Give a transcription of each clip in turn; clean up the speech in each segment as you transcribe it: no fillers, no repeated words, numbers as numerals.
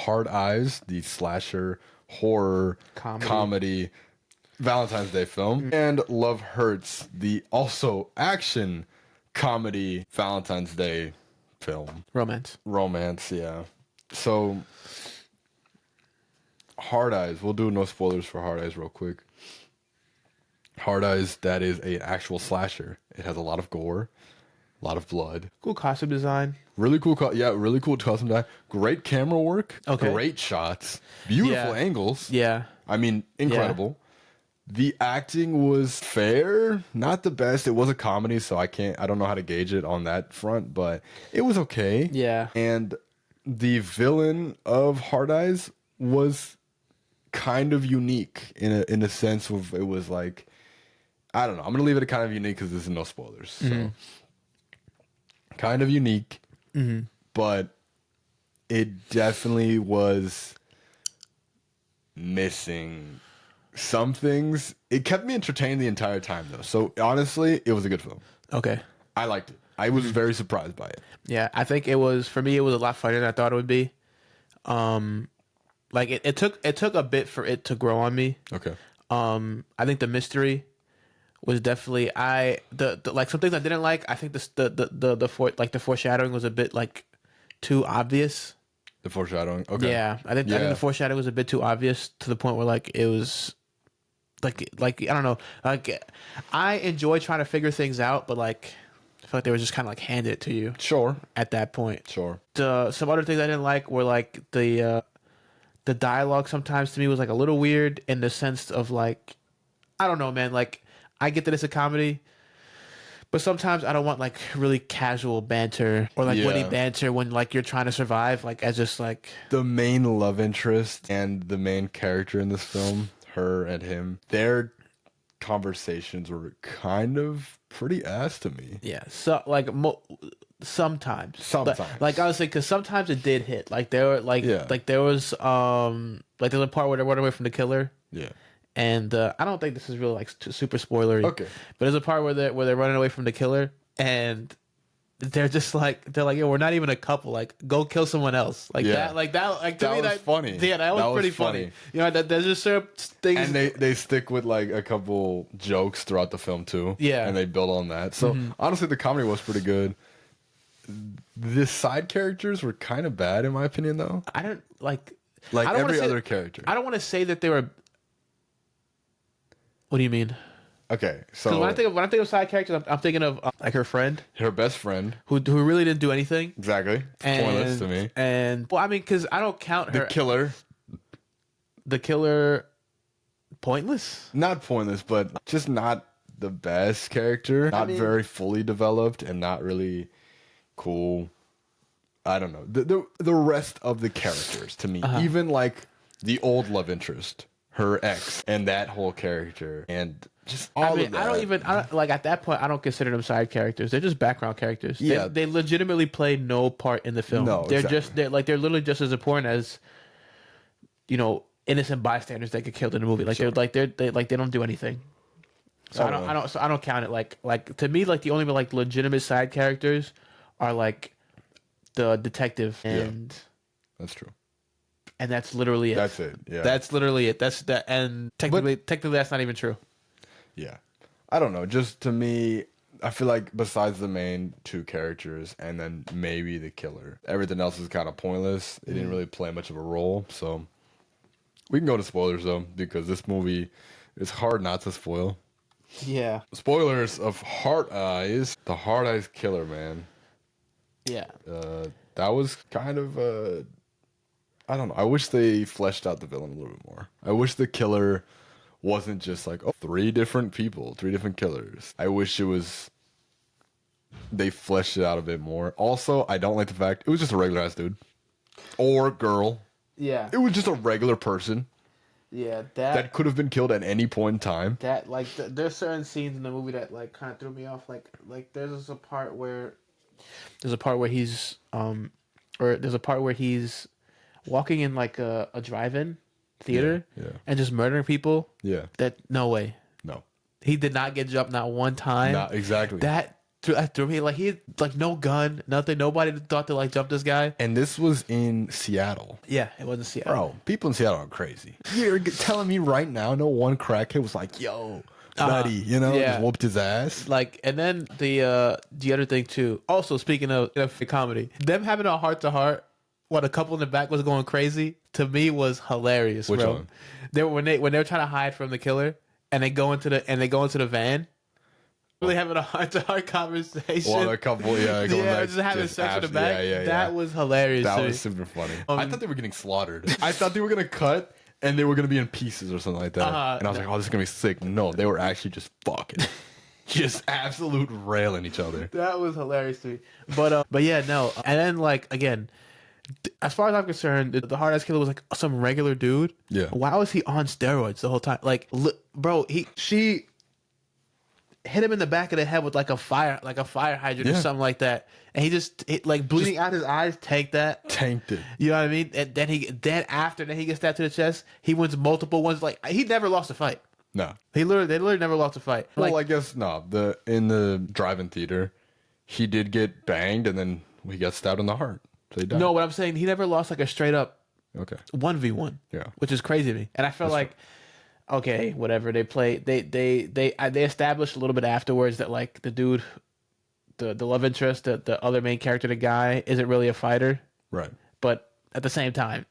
Hard Eyes, the slasher horror comedy Valentine's Day film, and Love Hurts, the also action comedy Valentine's Day film. Romance, yeah. So, Hard Eyes. We'll do no spoilers for Hard Eyes real quick. Hard Eyes, that is an actual slasher. It has a lot of gore, a lot of blood. Cool costume design. Really cool, really cool costume design. Great camera work. Okay. Great shots. Beautiful angles. Yeah. I mean, incredible. Yeah. The acting was fair, not the best. It was a comedy, so I don't know how to gauge it on that front, but it was okay. Yeah. And the villain of Hard Eyes was kind of unique in a sense of it was like, I don't know. I'm gonna leave it kind of unique because there's no spoilers. So kind of unique, but it definitely was missing some things. It kept me entertained the entire time though. So honestly, it was a good film. Okay. I liked it. I was very surprised by it. Yeah, I think it was, for me, it was a lot funnier than I thought it would be. Like it took a bit for it to grow on me. Okay. I think the mystery was definitely like some things I didn't like. I think the foreshadowing was a bit like too obvious. The foreshadowing. Okay. Yeah, I think the foreshadowing was a bit too obvious to the point where like it was like I don't know. Like I enjoy trying to figure things out, but like I feel like they were just kind of like handed it to you. Sure. At that point. Sure. Some other things I didn't like were like the dialogue sometimes to me was like a little weird in the sense of like, I don't know, man. Like I get that it's a comedy, but sometimes I don't want like really casual banter or like witty banter when like you're trying to survive. Like as just like the main love interest and the main character in this film, her and him, their conversations were kind of pretty ass to me. Yeah. So like sometimes. Like I was saying, because sometimes it did hit. Like there were like there was like there's a part where they run away from the killer. Yeah. And I don't think this is really like super spoilery. Okay. But there's a part where they're running away from the killer and they're like, yo, we're not even a couple. Like, go kill someone else. Like that. Like that. Like to me, that was funny. Yeah, that was pretty funny. You know, there's just certain things. And they stick with like a couple jokes throughout the film too. Yeah. And they build on that. So honestly, the comedy was pretty good. The side characters were kind of bad in my opinion, though. I don't like every other character. I don't want to say that they were. What do you mean? Okay, so when I think of side characters, I'm thinking of like her friend, her best friend, who really didn't do anything. Exactly, pointless to me. And well, I mean, because I don't count her. The killer, pointless. Not pointless, but just not the best character. Not very fully developed, and not really cool. I don't know the rest of the characters to me, even like the old love interest, her ex, and that whole character, and just all of that. I don't like at that point. I don't consider them side characters. They're just background characters. Yeah, they legitimately play no part in the film. No, they're literally just as important as, you know, innocent bystanders that get killed in the movie. Like they don't do anything. So I don't count it like to me, like the only like legitimate side characters are like the detective and that's true. And that's literally it. That's it. Yeah. That's literally it. That's that. And technically that's not even true. Yeah. I don't know. Just to me, I feel like besides the main two characters and then maybe the killer, everything else is kind of pointless. It didn't really play much of a role. So we can go to spoilers though, because this movie is hard not to spoil. Yeah. Spoilers of Hard Eyes. The Hard Eyes killer, man. Yeah. That was kind of I don't know. I wish they fleshed out the villain a little bit more. I wish the killer wasn't just like, oh, 3 different people, 3 different killers. I wish they fleshed it out a bit more. Also, I don't like the fact it was just a regular ass dude or girl. Yeah. It was just a regular person. Yeah, that could have been killed at any point in time. That like there's certain scenes in the movie that like kind of threw me off. Like there's a part where he's walking in like a drive-in theater and just murdering people. Yeah. That no way. No. He did not get jumped not one time. Not exactly. That threw me like he had, like no gun, nothing. Nobody thought to like jump this guy. And this was in Seattle. Yeah, it wasn't Seattle. Bro, people in Seattle are crazy. You're telling me right now no one crackhead was like, yo, buddy, you know, Yeah. just whooped his ass? Like, and then the other thing too. Also, speaking of comedy, them having a heart to heart while the couple in the back was going crazy to me was hilarious. Which bro. one? They were when they were trying to hide from the killer and they go into the van. Really having a heart to heart conversation. Well, a couple, going back, just having sex in the back. Yeah. That was hilarious. That to was me. super funny. I thought they were getting slaughtered. I thought they were gonna cut and they were gonna be in pieces or something like that. And I was like, oh, this is gonna be sick. No, they were actually just fucking, just absolute railing each other. That was hilarious to me. But yeah, no. And then like again, as far as I'm concerned, the hard ass killer was like some regular dude. Yeah. Why was he on steroids the whole time? Like, bro, she hit him in the back of the head with like a fire hydrant or something like that, and he just like bleeding out his eyes. Tanked it. You know what I mean? And then he gets stabbed to the chest. He wins multiple ones. Like he never lost a fight. No. They literally never lost a fight. Well, I guess no. In the drive-in theater, he did get banged and then he got stabbed in the heart. So he died. No, what I'm saying, he never lost like a straight up Okay. 1v1. Yeah. Which is crazy to me. And I felt like, okay, whatever. They established a little bit afterwards that like the dude, the love interest, the other main character, the guy, isn't really a fighter. Right. But at the same time,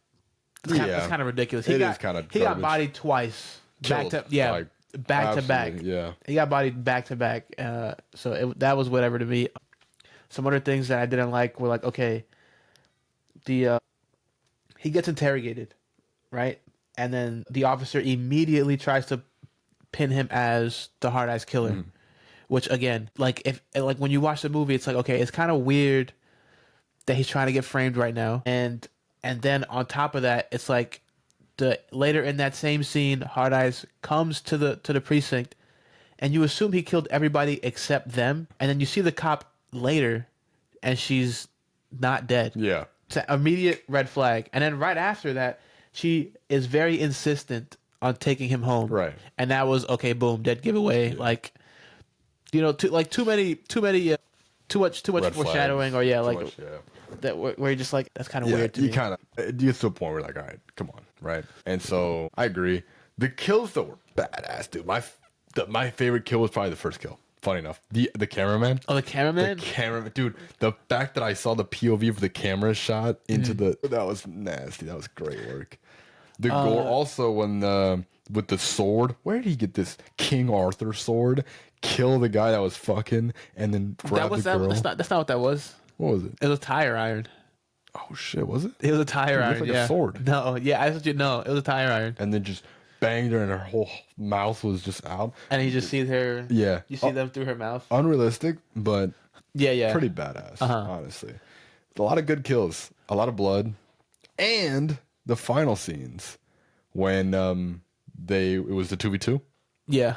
it's kind of ridiculous. It is kind of he got garbage. bodied twice. Killed, back to absolutely, back. Yeah. He got bodied back to back. So that was whatever to me. Some other things that I didn't like were like, okay, he gets interrogated, right? And then the officer immediately tries to pin him as the hard eyes killer, which again, like when you watch the movie, it's like, okay, it's kind of weird that he's trying to get framed right now, and then on top of that, it's like later in that same scene, Hard Eyes comes to the precinct, and you assume he killed everybody except them, and then you see the cop later, and she's not dead. Yeah. It's an immediate red flag. And then right after that, she is very insistent on taking him home. Right. And that was okay. Boom, dead giveaway. Yeah. Like, you know, too much Red foreshadowing, flags. or Much, that where you're just like, that's kind of weird to you me. kind of you get to a point where you're like, all right, come on, right? And so I agree. The kills though were badass, dude. My favorite kill was probably the first kill. Funny enough, the cameraman. Oh, the cameraman. The cameraman, dude. The fact that I saw the POV of the camera shot into that was nasty. That was great work. The gore also when with the sword. Where did he get this King Arthur sword? Kill the guy that was fucking and then grab the girl. That's not what that was. What was it? It was a tire iron. Oh shit, was it? It was a tire iron. Like yeah. a sword. No, yeah, I thought you know. It was a tire iron. And then just banged her and her whole mouth was just out. And he just sees her. Yeah. You see them through her mouth. Unrealistic, but yeah, pretty badass, honestly. A lot of good kills, a lot of blood, and the final scenes when it was the 2v2. Yeah.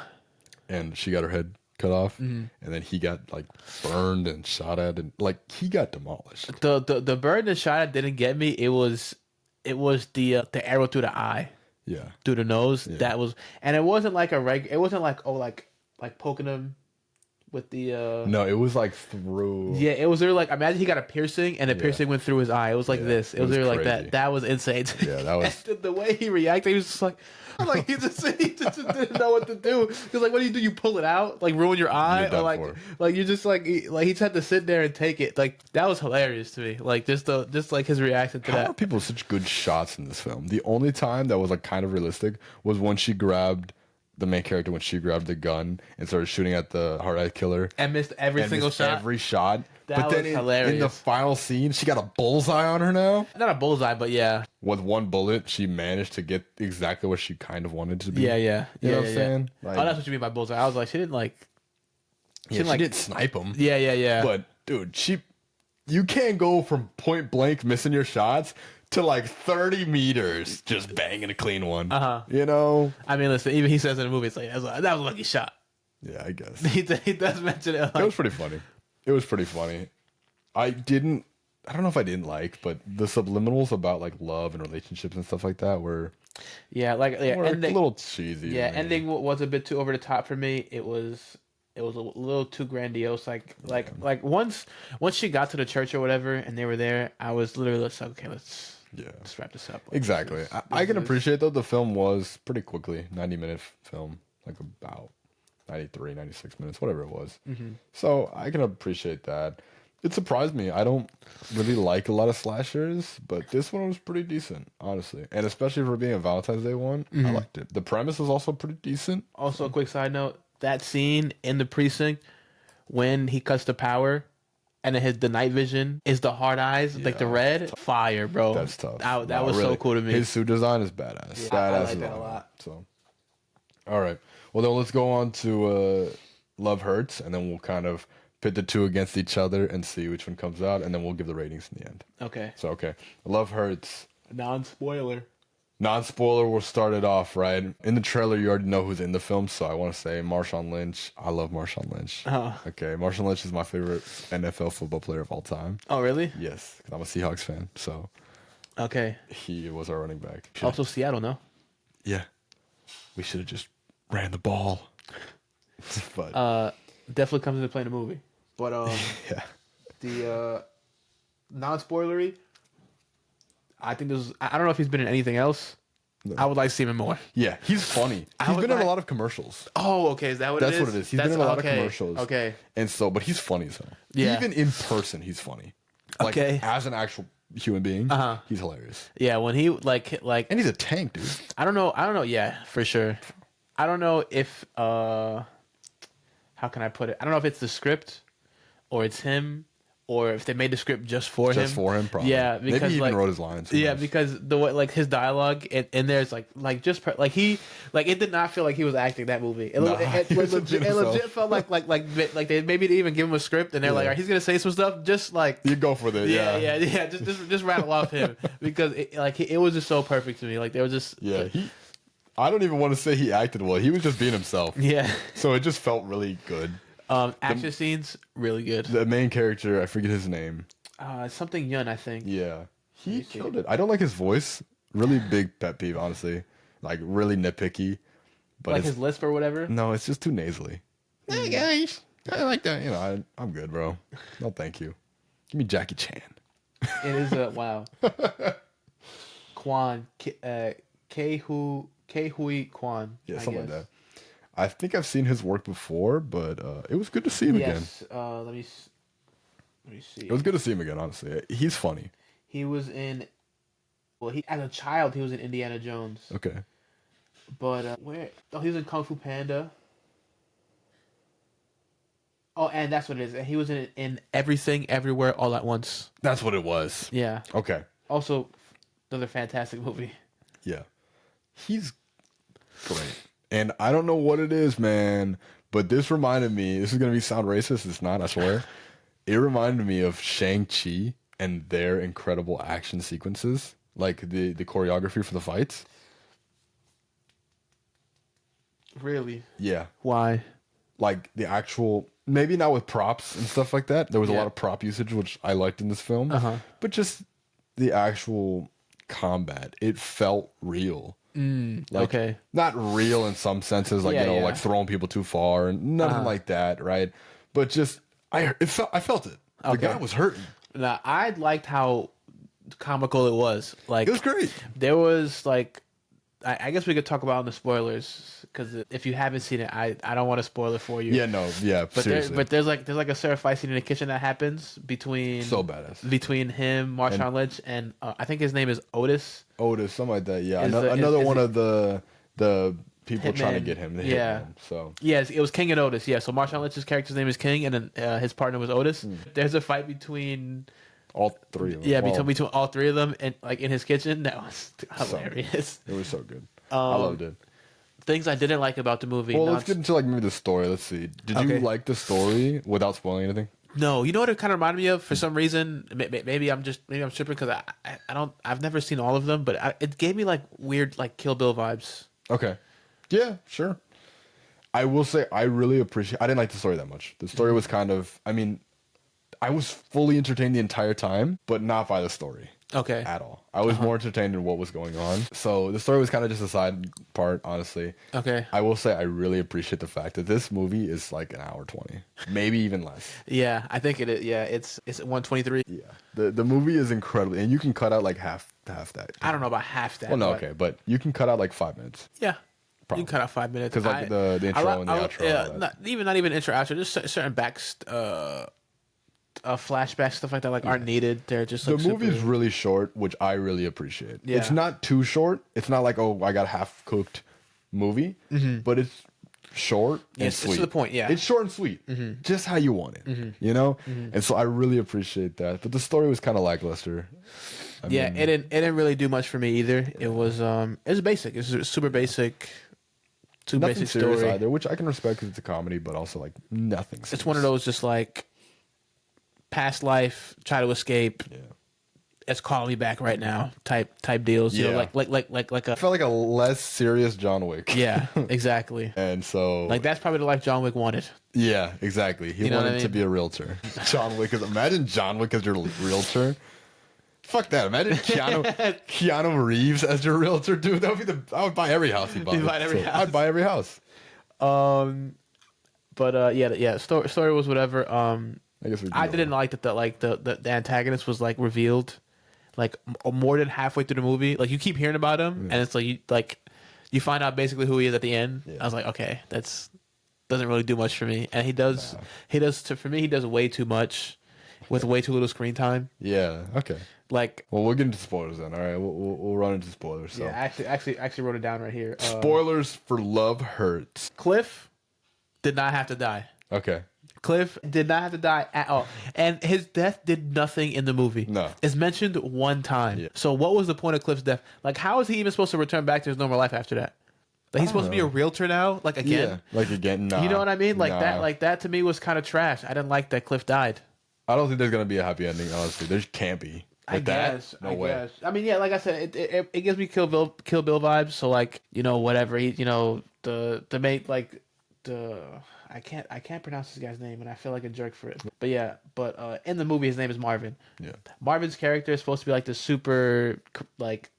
And she got her head cut off, and then he got like burned and shot at, and like he got demolished. The burn and shot didn't get me. It was the arrow through the eye. Yeah. Through the nose. Yeah. That was, and it wasn't like it wasn't like like poking him with the No, it was like through. Yeah, it was there like, imagine he got a piercing and the piercing went through his eye. It was like this. It was there like that. That was insane. Yeah, that was the way he reacted, he was just like he just didn't know what to do. Because like, what do? You pull it out, like ruin your eye, or like you just like he just had to sit there and take it. Like that was hilarious to me. Like just like his reaction to that. How are people such good shots in this film? The only time that was like kind of realistic was when she grabbed the main character, when she grabbed the gun and started shooting at the hard-eyed killer and missed every single shot. Every shot. That was hilarious. In the final scene, she got a bullseye on her now. Not a bullseye, but yeah. With one bullet, she managed to get exactly what she kind of wanted to be. Yeah. You know what I'm saying? Like, oh, that's what you mean by bullseye. I was like, she didn't like. She didn't snipe him. Yeah. But dude, you can't go from point blank missing your shots to like 30 meters just banging a clean one. You know? I mean, listen, even he says in the movie, it's like, that was a lucky shot. Yeah, I guess. He does mention it. Like, it was pretty funny. It was pretty funny. I don't know if I didn't like, but the subliminals about like love and relationships and stuff like that were ending, a little cheesy. Yeah, ending was a bit too over the top for me. It was it was a little too grandiose. Like once she got to the church or whatever, and they were there, I was literally just like, okay, let's wrap this up. Like, Exactly. I can appreciate though the film was pretty quickly 90-minute film, like about 93, 96 minutes, whatever it was. So I can appreciate that. It surprised me. I don't really like a lot of slashers, but this one was pretty decent, honestly. And especially for being a Valentine's Day one, I liked it. The premise was also pretty decent. Also, a quick side note: that scene in the precinct when he cuts the power, and then the night vision is the hard eyes, like the red fire, bro. That's tough. That was so cool to me. His suit design is badass. Yeah, Badass I like as that a all. lot. So, all right. Well, then let's go on to Love Hurts, and then we'll kind of pit the two against each other and see which one comes out, and then we'll give the ratings in the end. Okay. So, okay. Love Hurts. Non-spoiler. Non-spoiler, we'll start it off, right? In the trailer, you already know who's in the film, so I want to say Marshawn Lynch. I love Marshawn Lynch. Okay, Marshawn Lynch is my favorite NFL football player of all time. Oh, really? Yes, because I'm a Seahawks fan, so Okay. he was our running back. Also, Seattle, no? Yeah. We should have just ran the ball. But Definitely comes into play in the movie. But yeah. the non-spoilery, I think I don't know if he's been in anything else. No. I would like to see him more. Yeah, he's funny. He's been in a lot of commercials. Oh, okay. Is that what That's it is? what it is. He's been in a lot of commercials. Okay. And so, but he's funny as hell. Yeah. Even in person, he's funny. Like, as an actual human being, he's hilarious. Yeah, when he like and he's a tank, dude. I don't know. Yeah, for sure. I don't know if how can I put it? I don't know if it's the script or it's him or if they made the script just for him. Just for him, probably. Yeah, because maybe he even wrote his lines. Yeah, because the way like his dialogue in there's like he it did not feel like he was acting that movie. It legit felt like they maybe didn't even give him a script and they're like, all right, he's gonna say some stuff, just like you go for it. Yeah. Just rattle off him because it was just so perfect to me. Like there was just I don't even want to say he acted well. He was just being himself. Yeah. So it just felt really good. Action scenes, really good. The main character, I forget his name. Something Yun, I think. Yeah. He killed it. I don't like his voice. Really big pet peeve, honestly. Like, really nitpicky. But like his lisp or whatever? No, it's just too nasally. Hey, guys. I like that. You know, I'm good, bro. No, thank you. Give me Jackie Chan. It is wow. Kwan. Ke-Hui Kwan. Yeah, something like that. I think I've seen his work before, but it was good to see him again. Let me see. It was good to see him again, honestly. He's funny. He was in... Well, as a child, he was in Indiana Jones. Okay. But where... Oh, he was in Kung Fu Panda. Oh, and that's what it is. He was in Everything, Everywhere, All at Once. That's what it was. Yeah. Okay. Also, another fantastic movie. Yeah. He's great. And I don't know what it is, man, but this reminded me, this is going to sound racist. It's not, I swear. It reminded me of Shang-Chi and their incredible action sequences, like the choreography for the fights. Really? Yeah. Why? Like the actual, maybe not with props and stuff like that. There was a lot of prop usage, which I liked in this film. But just the actual combat, it felt real. Okay. Not real in some senses, like like throwing people too far and nothing like that, right? But just I felt it. The guy was hurting. Now I liked how comical it was. Like it was great. There was like, I guess we could talk about in the spoilers because if you haven't seen it, I don't want to spoil it for you. Yeah, no, yeah, but seriously. there's like a Sarah fight scene in the kitchen that happens between between him, Marshawn Lynch, and I think his name is Otis. Something like that. Yeah, another one of the people Hitman. trying to get him. So yes, it was King and Otis. Yeah, so Marshawn Lynch's character's name is King, and then his partner was Otis. There's a fight between all three of them. Yeah, between all three of them, and like in his kitchen. That was hilarious. It was so good. I loved it. Things I didn't like about the movie. Well, let's get into like maybe the story. Let's see. Did you like the story without spoiling anything? No, you know what it kind of reminded me of for some reason. Maybe I'm tripping because I've never seen all of them, but it gave me like weird like Kill Bill vibes. Okay, yeah, sure. I will say I really appreciate. I didn't like the story that much. The story was kind of. I mean, I was fully entertained the entire time, but not by the story. Okay. at all. I was more entertained in what was going on. So the story was kind of just a side part, honestly. Okay. I will say I really appreciate the fact that this movie is like an hour 20, maybe even less. Yeah, I think it is. Yeah, it's 123. Yeah, the movie is incredible, and you can cut out like half that. I don't know about half that. Well, no, but okay, but you can cut out like 5 minutes Yeah. Probably. You can cut out 5 minutes. because like the intro and the outro. Yeah, and all that. not even intro outro. Just certain flashbacks, stuff like that, like aren't needed. They're just like The movie is super- really short, which I really appreciate. Yeah. It's not too short. It's not like, oh, I got a half-cooked movie, but it's short and Yes, it's sweet. to the point, yeah. It's short and sweet, just how you want it, you know? And so I really appreciate that. But the story was kind of lackluster. I Yeah, mean, it didn't really do much for me either. It was basic. It's a super basic, nothing basic serious story. either, which I can respect because it's a comedy, but also like nothing serious. It's one of those just like past life, try to escape. Yeah. It's calling me back right now type deals. You know, Yeah. like I a felt like a less serious John Wick. yeah, exactly. And so Like that's probably the life John Wick wanted. yeah, exactly. He You know what wanted I to mean? be a realtor. John Wick is imagine John Wick as your realtor. Fuck that. Imagine Keanu Reeves as your realtor, dude. That would be I would buy every house he bought. You'd buy every house. I'd buy every house. But yeah. Story was whatever. I guess I didn't like that. The antagonist was like revealed, like more than halfway through the movie. Like you keep hearing about him, and it's like you find out basically who he is at the end. Yeah. I was like, okay, that's doesn't really do much for me. And he does for me he does way too much with way too little screen time. Yeah. Okay. Like Well, we'll get into spoilers then. All right. We'll run into spoilers. So. yeah, actually wrote it down right here. Spoilers for Love Hurts. Cliff did not have to die. Okay. Cliff did not have to die at all. And his death did nothing in the movie. No. It's mentioned one time. Yeah. So what was the point of Cliff's death? Like, how is he even supposed to return back to his normal life after that? Like, he's supposed to be a realtor now? Like, again? Yeah. Like again. Nah. You know what I mean? Like, Nah. that to me was kind of trash. I didn't like that Cliff died. I don't think there's gonna be a happy ending. Honestly, there can't be. I With that? guess. No I way. guess. I mean, yeah, like I said, it gives me Kill Bill vibes. So, like, you know, whatever. He, you know, the mate, like, I can't pronounce this guy's name, and I feel like a jerk for it. But yeah, in the movie, his name is Marvin. Yeah. Marvin's character is supposed to be like the super like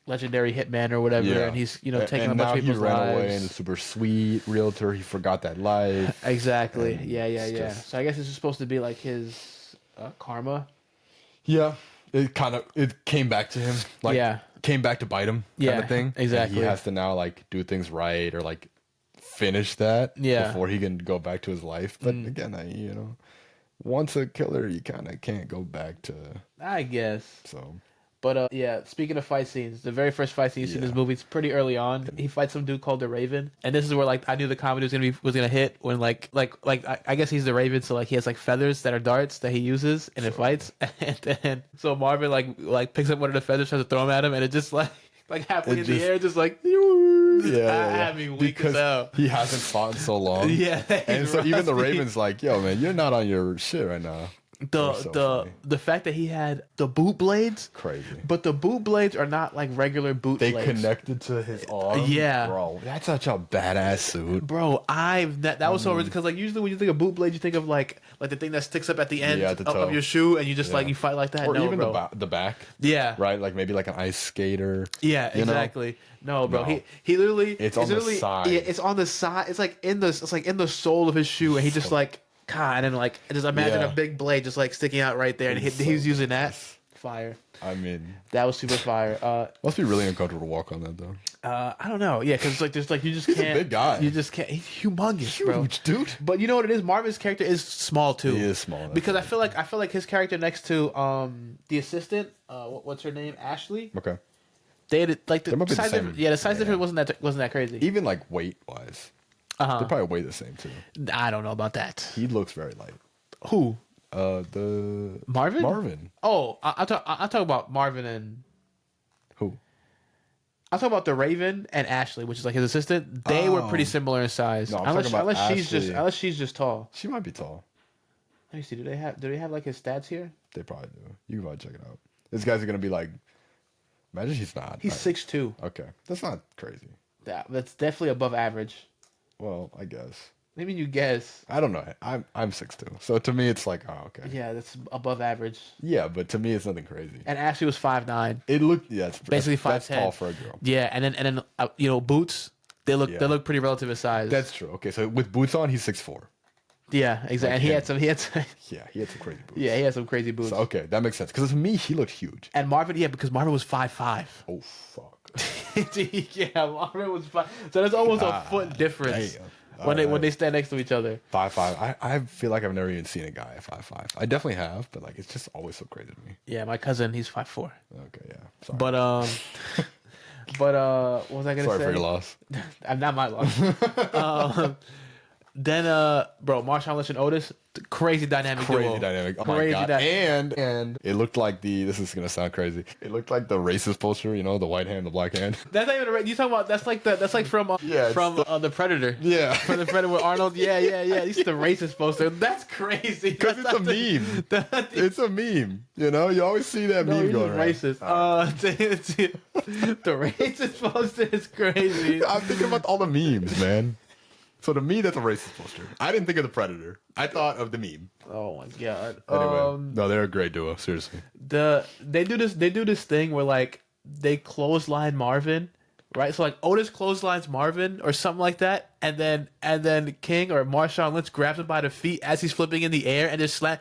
legendary hitman or whatever, Yeah. and he's taking and a bunch of people's he ran lives. away and a super sweet realtor. He forgot that life. Exactly. And Yeah. it's just- So I guess it's just supposed to be like his karma. Yeah, it came back to him. Like, Yeah. came back to bite him. Yeah, Kind of thing. And exactly. he has to now like do things right or like finish that. Yeah. Before he can go back to his life. But again, once a killer, you kind of can't go back to. I guess. So. But yeah, speaking of fight scenes, the very first fight scene you see in this movie, it's pretty early on. He fights some dude called the Raven, and this is where like I knew the comedy was gonna hit when like I guess he's the Raven, so like he has like feathers that are darts that he uses and it fights, and then so Marvin like picks up one of the feathers, tries to throw him at him, and it just like halfway in the air, just like Yeah. I had me weak as because hell. he hasn't fought in so long. Yeah, And so even the rusty. Raven's like, yo, man, you're not on your shit right now. That's so funny. The fact that he had the boot blades, Crazy. but the boot blades are not like regular boot They blades. connected to his arm. Yeah. Bro, that's such a badass suit. Bro, that was so original because like usually when you think of boot blade, you think of like the thing that sticks up at the end Yeah, at the of toe. your shoe, and you just like Yeah. you fight like that. Or No, even bro. the back, Yeah, right? Like maybe like an ice skater. yeah, you know? exactly. No, bro, No. he literally It's on the literally, side. Yeah, it's on the side. It's like in the sole of his shoe, and he just like God, and like just imagine Yeah. a big blade just like sticking out right there, and It's he was so using that fire. I mean, That was super fire. must be really uncomfortable to walk on that though. I don't know. Yeah, because like there's like you just He's a can't. big guy. You just can't. He's humongous, bro. Huge, dude. But you know what it is? Marvin's character is small too. He is small. That's Because I right. feel like his character next to the assistant, what's her name, Ashley. Okay. They had like the They might be the size same. difference. Yeah, the size difference wasn't that crazy. Even like weight wise, they probably weigh the same too. I don't know about that. He looks very light. Who? The Marvin. Marvin. Oh, I talk about Marvin and Who? I talk about the Raven and Ashley, which is like his assistant. They were pretty Oh. similar in size. No, I'm talking about unless she's just tall. She might be tall. Let me see. Do they have like his stats here? They probably do. You can probably check it out. This guy's gonna be like. Imagine he's not. He's 6'2". Okay, that's not crazy. That's definitely above average. Well, I guess. Maybe you guess. I don't know. I'm 6'2", so to me it's like, oh, okay. Yeah, that's above average. Yeah, but to me it's nothing crazy. And Ashley was 5'9". It looked, yeah, it's Basically that's 5'10". tall for a girl. Yeah, and then you know, boots. Yeah. They look pretty relative in size. That's true. Okay, so with boots on, he's 6'4". Yeah, exactly. Like and he had some Yeah, he had some crazy boots. yeah, he had some crazy boots. So, okay, that makes sense. Because to me, he looked huge. And Marvin, yeah, because Marvin was 5'5". Oh fuck. Yeah, Marvin was 5. So there's almost a foot difference when they stand next to each other. 5'5". I feel like I've never even seen a guy at 5'5". I definitely have, but like it's just always so crazy to me. Yeah, my cousin, he's 5'4". Okay, yeah. Sorry. But what was I gonna say? Sorry for your loss. I'm not my loss. Then bro, Marshawn Lynch and Otis, crazy dynamic Crazy duo. dynamic. Oh Crazy my god. dy- And it looked like this is gonna sound crazy. It looked like the racist poster, you know, the white hand, the black hand. That's not even you talking about. That's like from Yeah, it's from the Predator. Yeah. From the Predator with Arnold. Yeah. This is the racist poster. That's crazy. Because it's a meme. It's a meme. You know, you always see that meme going around. Racist. The racist poster is crazy. I'm thinking about all the memes, man. So to me, that's a racist poster. I didn't think of the Predator. I thought of the meme. Oh my god. Anyway, no, they're a great duo. Seriously. They do this thing where like they clothesline Marvin, right? So like Otis clotheslines Marvin or something like that, and then King or Marshawn Lynch grabs him by the feet as he's flipping in the air and just slam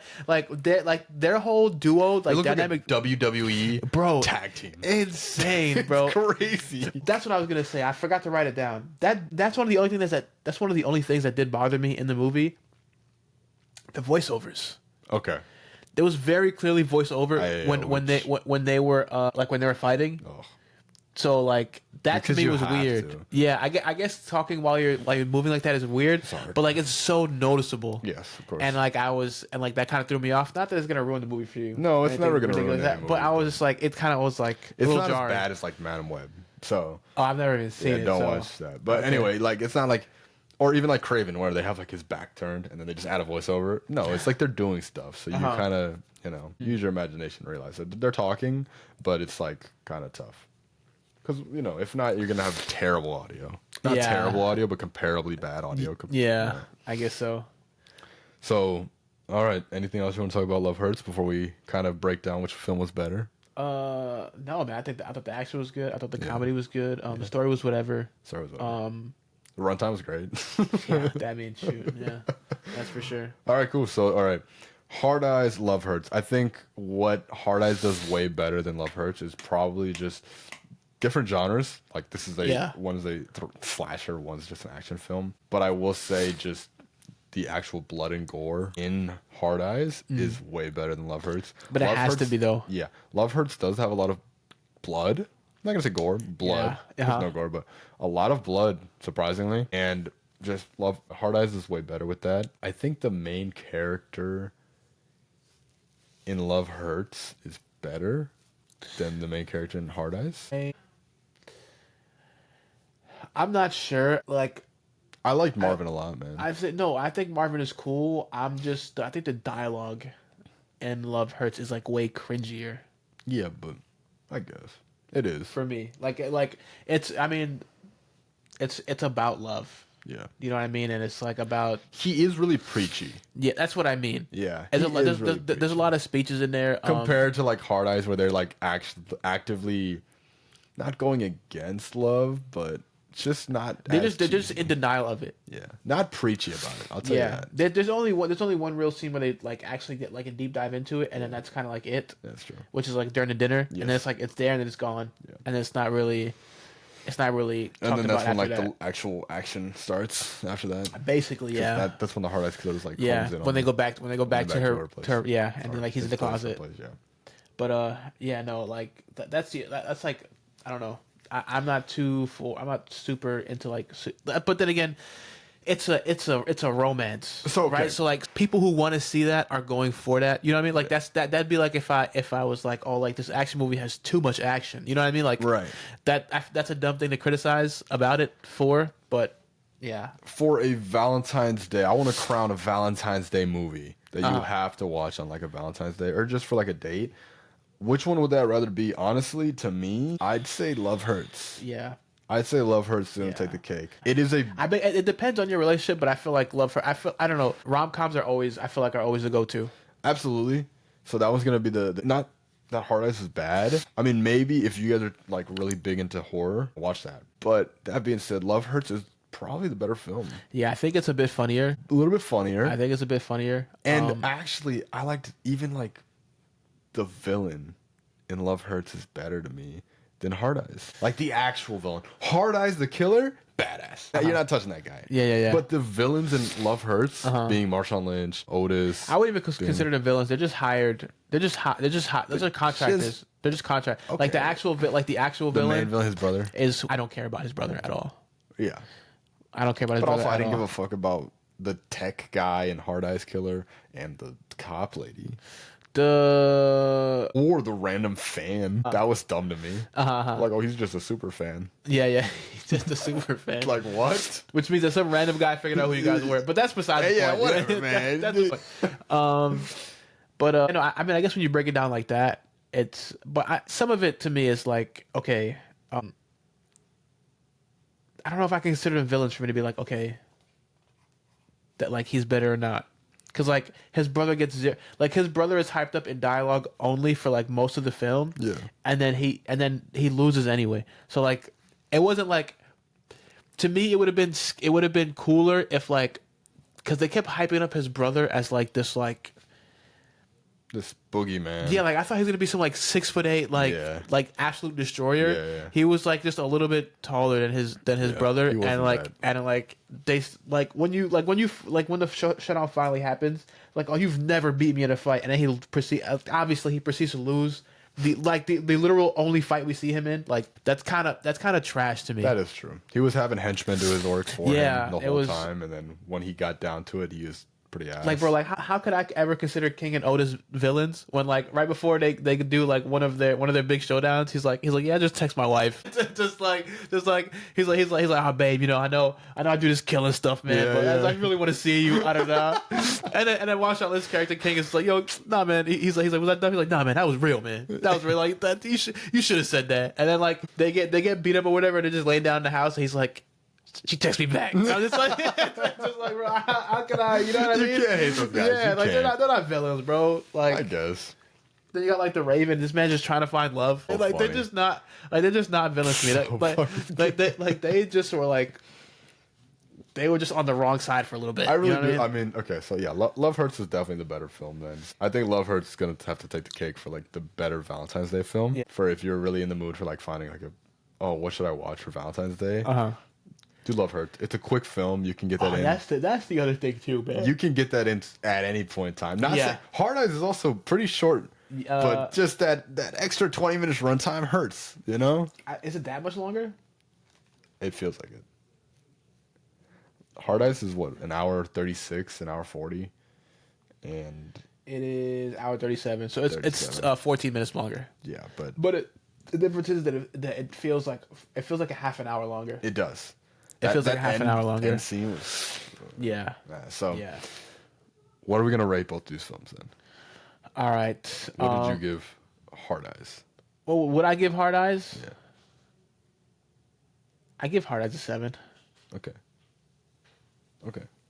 their whole duo like dynamic like a WWE bro tag team. Insane, bro. It's crazy. That's what I was gonna say. I forgot to write it down. That's one of the only things that's one of the only things that did bother me in the movie. The voiceovers. Okay. There was very clearly voiceover when they were fighting. Oh. So like that Because to me you was have weird. to. Yeah, I guess talking while you're moving like that is weird. Sorry. But like it's so noticeable. Yes, of course. And like that kind of threw me off. Not that it's gonna ruin the movie for you. No, it's Anything never gonna ridiculous ruin like any that. But movie. I was just like, it kind of was like a it's little not jarring. as bad as like Madam Web. So Oh, I've never even seen it. don't so. watch that. But Okay. anyway, like it's not like, or even like Craven where they have like his back turned and then they just add a voiceover. No, it's like they're doing stuff. So you kind of, you know, use your imagination and realize that they're talking, but it's like kind of tough. Because, you know, if not, you're going to have terrible audio. Not Yeah. terrible audio, but comparably bad audio. Yeah, I guess so. So, all right. Anything else you want to talk about Love Hurts before we kind of break down which film was better? No, man. I thought the action was good. I thought the comedy was good. The story was whatever. Sorry, the runtime was great. Yeah, I mean, shoot, yeah, that's for sure. All right, cool. So, all right. Hard Eyes, Love Hurts. I think what Hard Eyes does way better than Love Hurts is probably just different genres. Like this is one is a slasher, one's just an action film. But I will say just the actual blood and gore in Hard Eyes is way better than Love Hurts. But Love it has to Hurts- be though. Yeah. Love Hurts does have a lot of blood. I'm not gonna say gore, blood. Yeah. There's no gore, but a lot of blood, surprisingly. And just Hard Eyes is way better with that. I think the main character in Love Hurts is better than the main character in Hard Eyes. I'm not sure. Like, I liked Marvin a lot, man. I said no. I think Marvin is cool. I think the dialogue in Love Hurts is like way cringier Yeah, but I guess it is. for me. Like it's. I mean, it's about love. Yeah, You know what I mean? And it's like about he is really preachy. yeah. That's what I mean. Yeah, There's, he is really there's a lot of speeches in there. compared to like Hard Eyes, where they're like actively not going against love, but just not. they're as just cheesy. in denial of it. Yeah, not preachy about it. I'll tell you Yeah, that. there's only one real scene where they like actually get like a deep dive into it, and then that's kind of like it. That's true. Which is like during the dinner, Yes. and then it's like it's there and then it's gone, Yeah. and it's not really talked And then that's about when like after the actual action starts after that. basically, yeah, That's when the Hard Eyes close like yeah. homes in When on they it. go back to her, place. yeah, and then like he's in the His place, closet. her place, yeah. But yeah, no, like that's like I don't know. I'm not super into like, but then again, it's a romance, So, okay. right? So like people who want to see that are going for that. You know what I mean? Like that'd be like if I was like, oh, like this action movie has too much action. You know what I mean? Like Right. That's a dumb thing to criticize about it for, but yeah. For a Valentine's Day, I want to crown a Valentine's Day movie that you Uh-huh. have to watch on like a Valentine's Day or just for like a date. Which one would that rather be? Honestly, to me, I'd say Love Hurts. Yeah. I'd say Love Hurts gonna take the cake. It is a. I mean, it depends on your relationship, but I feel like I don't know. Rom-coms are always. I feel like are always the go-to. Absolutely. So that one's gonna be not that Hard Eyes is bad. I mean, maybe if you guys are like really big into horror, watch that. But that being said, Love Hurts is probably the better film. Yeah, I think it's a bit funnier. A little bit funnier. I think it's a bit funnier. And actually, I liked even like the villain in Love Hurts is better to me than Hard Eyes. Like the actual villain. Hard Eyes, the killer, badass. You're not touching that guy. Yeah. But the villains in Love Hurts, being Marshawn Lynch, Otis. I wouldn't even consider them villains. They're just hired. They're just hot. Those are contractors. They're just contract. Okay. Like the actual villain. The main villain, his brother. Is I don't care about his brother at all. Yeah. I don't care about his brother. But also, I didn't give a fuck about the tech guy and Hard Eyes Killer and the cop lady. Or the random fan. That was dumb to me. Like, oh, he's just a super fan. Yeah. He's just a super fan. Like, what? Which means that some random guy figured out who you guys were. But that's besides the point. Whatever, man. That's the point. But, you know, I mean, I guess when you break it down like that, it's... But some of it, to me, is like, okay... I don't know if I can consider them villains for me to be like, okay, that like he's better or not, because like his brother gets like his brother is hyped up in dialogue only for like most of the film, and then he loses anyway. So like it wasn't like, to me it would have been cooler if like, because they kept hyping up his brother as like this boogeyman. Yeah, like I thought he was gonna be some like 6'8", like absolute destroyer. Yeah. He was like just a little bit taller than his brother, and like they when the shutdown finally happens, like, oh, you've never beat me in a fight, and then he proceeds to lose the literal only fight we see him in. Like that's kind of trash to me. That is true. He was having henchmen do his work for him the whole time, and then when he got down to it, he was pretty ass. Like, bro, like how could I ever consider King and Otis villains when like right before they could do like one of their big showdowns, he's like yeah, just text my wife. just like he's like oh babe, you know I know I do this killing stuff, man, but I really want to see you. I don't know. and then Marshawn Lynch's character King is like, yo, nah man, he's like was that dumb? He's like, nah man, that was real, man. That was real. Like that you should have said that. And then like they get beat up or whatever, and they're just laying down in the house, and he's like, she texts me back. I'm just like, bro, how can I? You know what I mean? You can't hate those guys. Yeah, like they're not villains, bro. Like I guess. Then you got like the Raven. This man just trying to find love. So like funny. they're just not villains to me. They just were like, they were just on the wrong side for a little bit. I really you know do. what I mean, okay, so yeah, Love Hurts is definitely the better film. Then I think Love Hurts is gonna have to take the cake for like the better Valentine's Day film. Yeah. For if you're really in the mood for like finding like what should I watch for Valentine's Day? Do Love Hurts. It's a quick film. You can get that in. That's the other thing too, man. You can get that in at any point in time. Saying, Hard Eyes is also pretty short, but just that extra 20 minutes runtime hurts. You know? Is it that much longer? It feels like it. Hard Eyes is what, an hour 36, an hour 40, and it is hour 37. So it's 14 minutes longer. Yeah, but the difference is that it feels like a half an hour longer. It does. It feels like a half an hour longer. End scene was, what are we gonna rate both these films then? All right. What did you give Hard Eyes? Well, would I give Hard Eyes? Yeah. I give Hard Eyes a 7. Okay.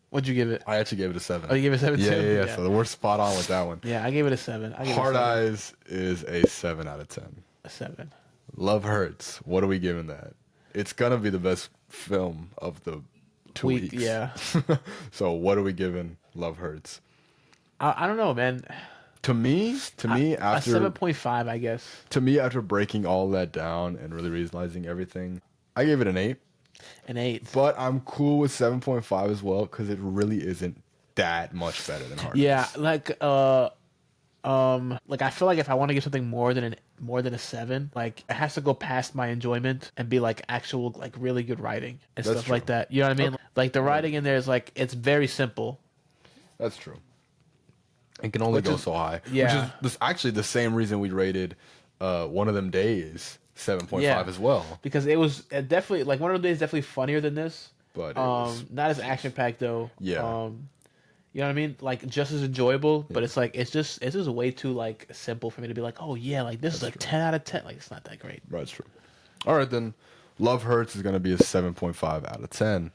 What'd you give it? I actually gave it a 7. Oh, you gave it a 7 too? Yeah. So we're spot on with that one. Yeah, I gave it a 7. Hard Eyes is a 7 out of 10. A 7. Love Hurts. What are we giving that? It's gonna be the best film of the 2 weeks. Yeah. So what are we giving Love Hurts? I don't know, man. To me, after a 7.5, I guess. To me, after breaking all that down and really realizing everything, I gave it an 8. An 8. But I'm cool with 7.5 as well because it really isn't that much better than Hard Eyes. Yeah, like I feel like if I want to give something more than a 7, like it has to go past my enjoyment and be like actual like really good writing and stuff like that. You know what I mean? Okay. Like the writing in there is like it's very simple. That's true. It can only go so high. Yeah. Which is actually the same reason we rated One of Them Days 7.5 as well. Because it was definitely like One of Them Days definitely funnier than this. But not as action packed though. Yeah. You know what I mean? Like just as enjoyable, but it's like it's just way too like simple for me to be like, oh yeah, like this is a 10 out of 10. Like it's not that great. That's true. All right then, Love Hurts is going to be a 7.5 out of 10.